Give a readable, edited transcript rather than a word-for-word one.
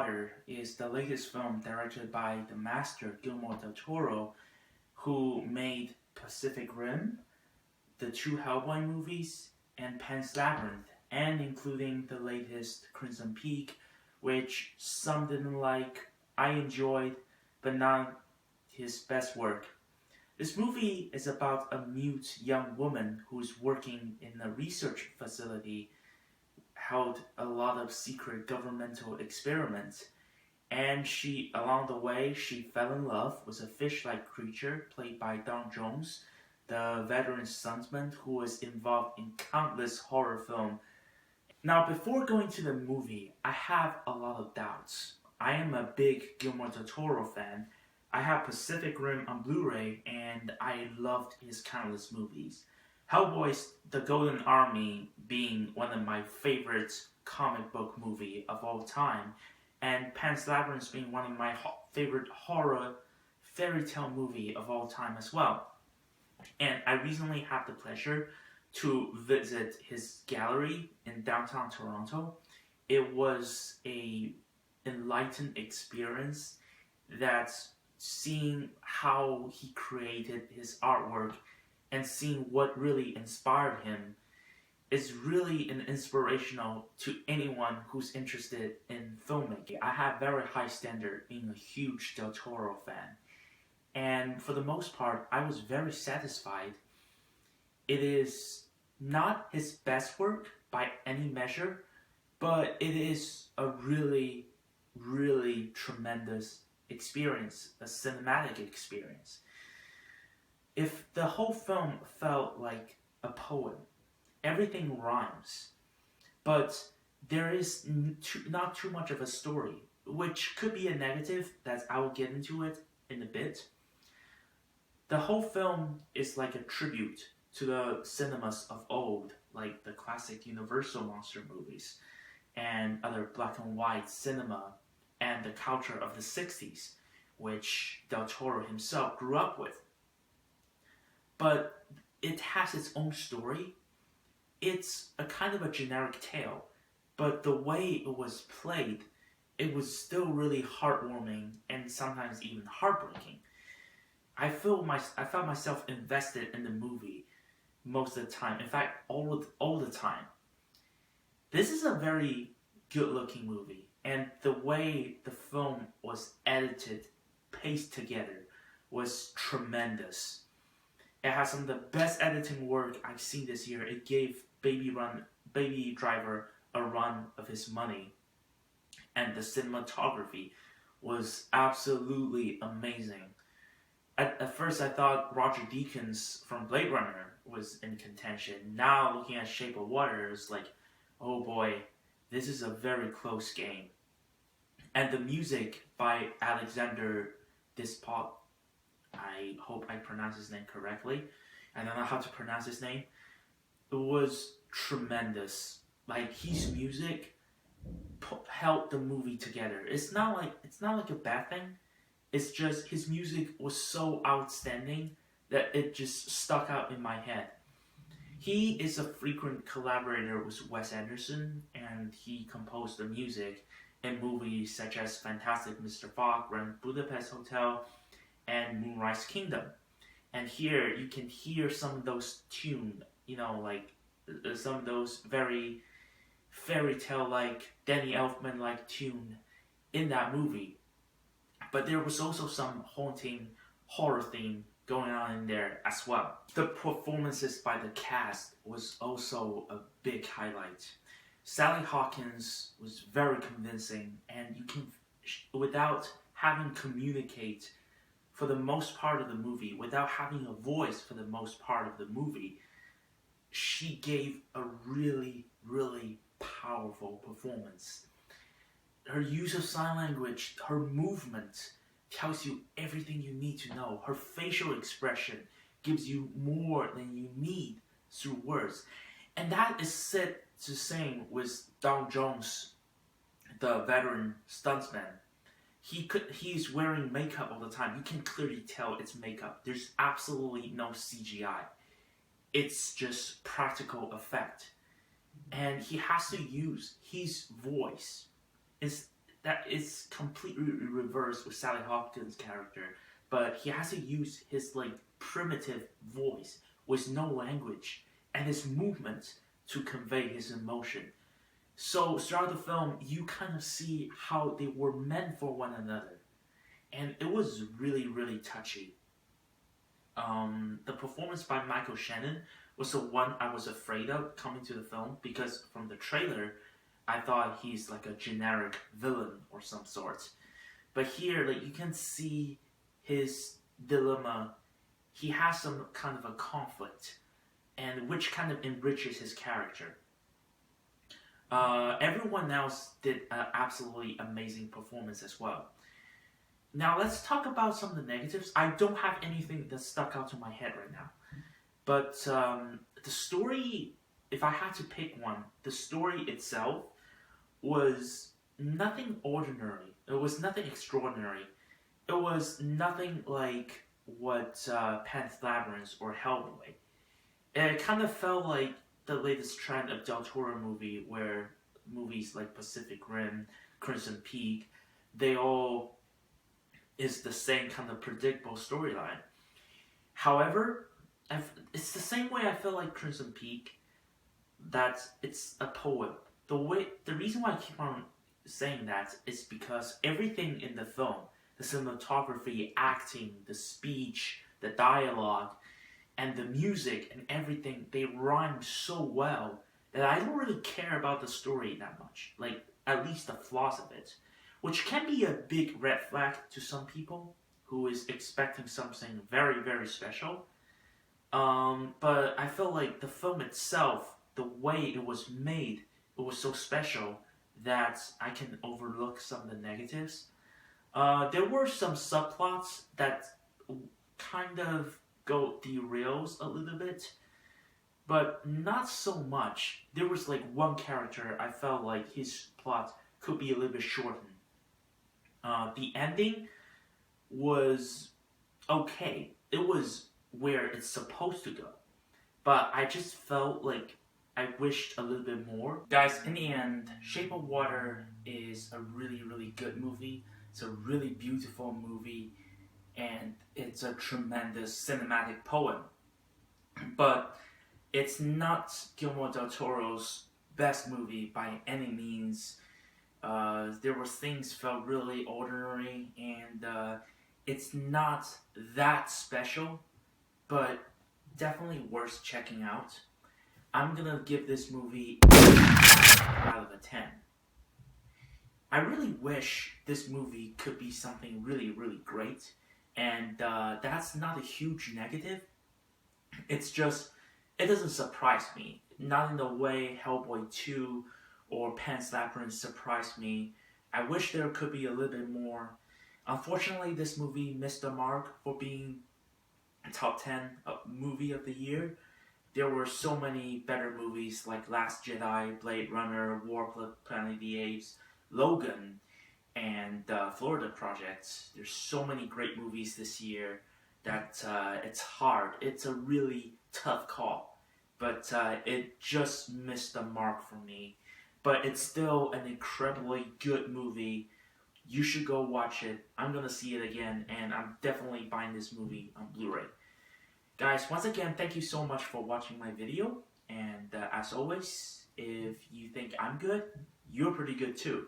Water is the latest film directed by the master Guillermo del Toro, who made Pacific Rim, the two Hellboy movies, and Pan's Labyrinth, and including the latest Crimson Peak, which some didn't like, I enjoyed, but not his best work. This movie is about a mute young woman who's working in a research facility, held a lot of secret governmental experiments, and along the way, she fell in love with a fish-like creature played by Don Jones, the veteran stuntman who was involved in countless horror films. Now, before going to the movie, I have a lot of doubts. I am a big Guillermo del Toro fan. I have Pacific Rim on Blu-ray, and I loved his countless movies. Hellboy's The Golden Army being one of my favorite comic book movie of all time, and Pan's Labyrinth being one of my favorite horror fairy tale movie of all time as well. And I recently had the pleasure to visit his gallery in downtown Toronto. It was a enlightened experience that's seeing how he created his artwork and seeing what really inspired him is really an inspirational to anyone who's interested in filmmaking. I have very high standard being a huge Del Toro fan. And for the most part, I was very satisfied. It is not his best work by any measure, but it is a really, really tremendous experience, a cinematic experience. If the whole film felt like a poem, everything rhymes, but there is not too much of a story, which could be a negative that I will get into it in a bit. The whole film is like a tribute to the cinemas of old, like the classic Universal monster movies and other black and white cinema and the culture of the 60s, which Del Toro himself grew up with. But it has its own story. It's a kind of a generic tale, but the way it was played, it was still really heartwarming and sometimes even heartbreaking. I found myself invested in the movie most of the time. In fact, all the time. This is a very good-looking movie, and the way the film was edited, paced together, was tremendous. It has some of the best editing work I've seen this year. It gave Baby Driver a run of his money, and the cinematography was absolutely amazing. At first, I thought Roger Deakins from Blade Runner was in contention. Now, looking at Shape of Water, it's like, oh boy, this is a very close game. And the music by Alexander Desplat, I hope I pronounced his name correctly. I don't know how to pronounce his name. It was tremendous. Like, his music held the movie together. It's not like a bad thing. It's just his music was so outstanding that it just stuck out in my head. He is a frequent collaborator with Wes Anderson, and he composed the music in movies such as Fantastic Mr. Fogg, Grand Budapest Hotel, and Moonrise Kingdom. And here you can hear some of those tunes, like some of those very fairy tale-like, Danny Elfman-like tune in that movie. But there was also some haunting horror theme going on in there as well. The performances by the cast was also a big highlight. Sally Hawkins was very convincing, and you can, without having to communicate for the most part of the movie, without having a voice for the most part of the movie, she gave a really, really powerful performance. Her use of sign language, her movement tells you everything you need to know. Her facial expression gives you more than you need through words. And that is said the same with Don Jones, the veteran stuntman. He's wearing makeup all the time. You can clearly tell it's makeup. There's absolutely no CGI. It's just practical effect. And he has to use his voice. that is completely reversed with Sally Hawkins' character, but he has to use his like primitive voice with no language and his movements to convey his emotion. So throughout the film, you kind of see how they were meant for one another, and it was really, really touchy. The performance by Michael Shannon was the one I was afraid of coming to the film, because from the trailer, I thought he's like a generic villain or some sort. But here, like you can see his dilemma. He has some kind of a conflict, and which kind of enriches his character. Everyone else did an absolutely amazing performance as well. Now let's talk about some of the negatives. I don't have anything that stuck out to my head right now. But the story, if I had to pick one, the story itself was nothing ordinary. It was nothing extraordinary. It was nothing like what Pan's Labyrinth or Hellboy. It kind of felt like the latest trend of Del Toro movie, where movies like Pacific Rim, Crimson Peak, they all is the same kind of predictable storyline. However, it's the same way I feel like Crimson Peak, that it's a poem. The reason why I keep on saying that is because everything in the film, the cinematography, acting, the speech, the dialogue, and the music and everything, they rhyme so well that I don't really care about the story that much. Like, at least the flaws of it. Which can be a big red flag to some people who is expecting something very, very special. But I feel like the film itself, the way it was made, it was so special that I can overlook some of the negatives. There were some subplots that kind of go derails a little bit, but not so much. There was like one character I felt like his plot could be a little bit shortened. The ending was okay. It was where it's supposed to go. But I just felt like I wished a little bit more. Guys, in the end, Shape of Water is a really, really good movie. It's a really beautiful movie. And it's a tremendous cinematic poem. But it's not Guillermo del Toro's best movie by any means. There were things felt really ordinary, and it's not that special, but definitely worth checking out. I'm gonna give this movie 8 out of a 10. I really wish this movie could be something really, really great, and that's not a huge negative. It's just, it doesn't surprise me. Not in the way Hellboy 2 or Pan's Labyrinth surprised me. I wish there could be a little bit more. Unfortunately, this movie missed the mark for being a top 10 movie of the year. There were so many better movies like Last Jedi, Blade Runner, War of Planet of the Apes, Logan, and Florida Project. There's so many great movies this year that it's hard. It's a really tough call. But it just missed the mark for me. But it's still an incredibly good movie. You should go watch it. I'm going to see it again, and I'm definitely buying this movie on Blu-ray. Guys, once again, thank you so much for watching my video. And as always, if you think I'm good, you're pretty good too.